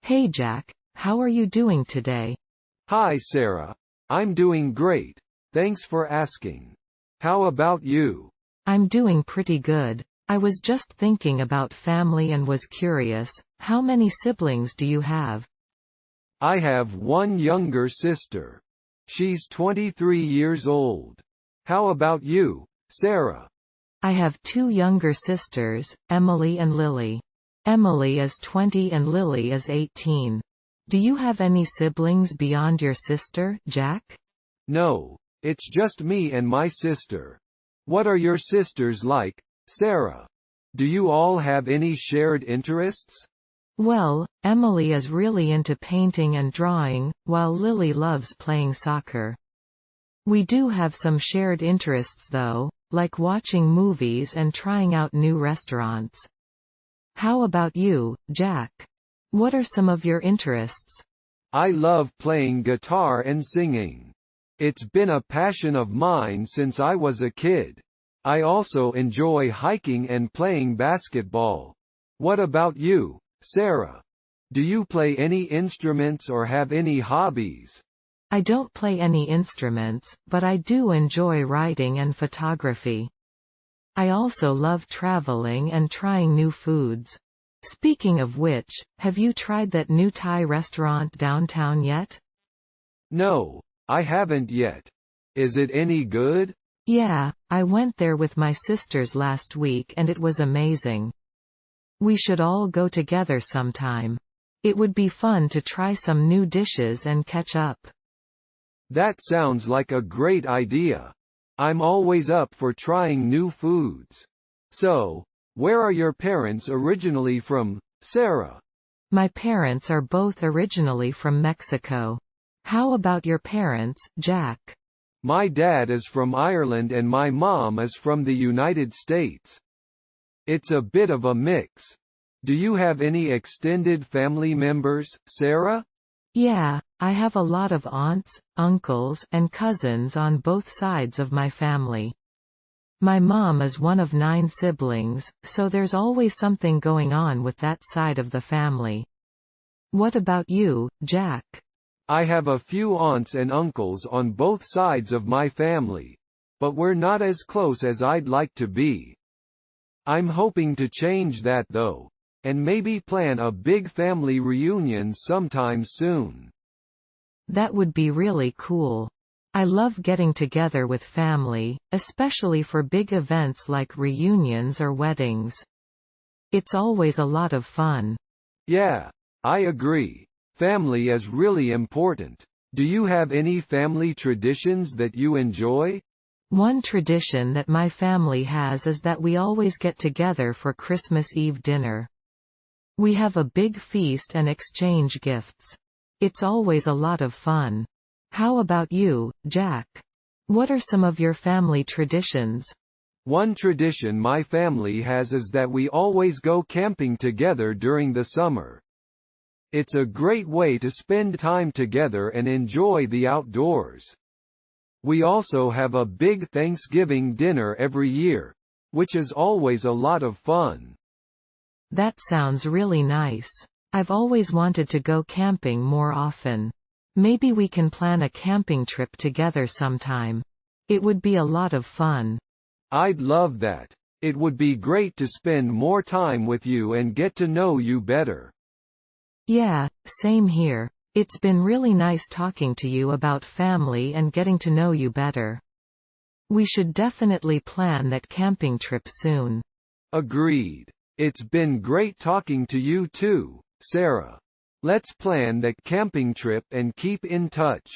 Hey Jack, how are you doing today? Hi Sarah. I'm doing great. Thanks for asking. How about you? I'm doing pretty good. I was just thinking about family and was curious, how many siblings do you have? I have one younger sister. She's 23 years old. How about you, Sarah? I have two younger sisters, Emily and Lily. Emily is 20 and Lily is 18. Do you have any siblings beyond your sister, Jack? No, it's just me and my sister. What are your sisters like, Sarah? Do you all have any shared interests? Well, Emily is really into painting and drawing, while Lily loves playing soccer. We do have some shared interests though, like watching movies and trying out new restaurants. How about you, Jack? What are some of your interests? I love playing guitar and singing. It's been a passion of mine since I was a kid. I also enjoy hiking and playing basketball. What about you, Sarah? Do you play any instruments or have any hobbies? I don't play any instruments, but I do enjoy writing and photography. I also love traveling and trying new foods. Speaking of which, have you tried that new Thai restaurant downtown yet? No, I haven't yet. Is it any good? Yeah, I went there with my sisters last week and it was amazing. We should all go together sometime. It would be fun to try some new dishes and catch up. That sounds like a great idea. I'm always up for trying new foods. So, where are your parents originally from, Sarah? My parents are both originally from Mexico. How about your parents, Jack? My dad is from Ireland and my mom is from the United States. It's a bit of a mix. Do you have any extended family members, Sarah? Yeah, I have a lot of aunts, uncles, and cousins on both sides of my family. My mom is one of 9 siblings, so there's always something going on with that side of the family. What about you, Jack? I have a few aunts and uncles on both sides of my family, but we're not as close as I'd like to be. I'm hoping to change that though, and maybe plan a big family reunion sometime soon. That would be really cool. I love getting together with family, especially for big events like reunions or weddings. It's always a lot of fun. Yeah, I agree. Family is really important. Do you have any family traditions that you enjoy? One tradition that my family has is that we always get together for Christmas Eve dinner. We have a big feast and exchange gifts. It's always a lot of fun. How about you, Jack? What are some of your family traditions? One tradition my family has is that we always go camping together during the summer. It's a great way to spend time together and enjoy the outdoors. We also have a big Thanksgiving dinner every year, which is always a lot of fun. That sounds really nice. I've always wanted to go camping more often. Maybe we can plan a camping trip together sometime. It would be a lot of fun. I'd love that. It would be great to spend more time with you and get to know you better. Yeah, same here. It's been really nice talking to you about family and getting to know you better. We should definitely plan that camping trip soon. Agreed. It's been great talking to you too, Sarah. Let's plan that camping trip and keep in touch.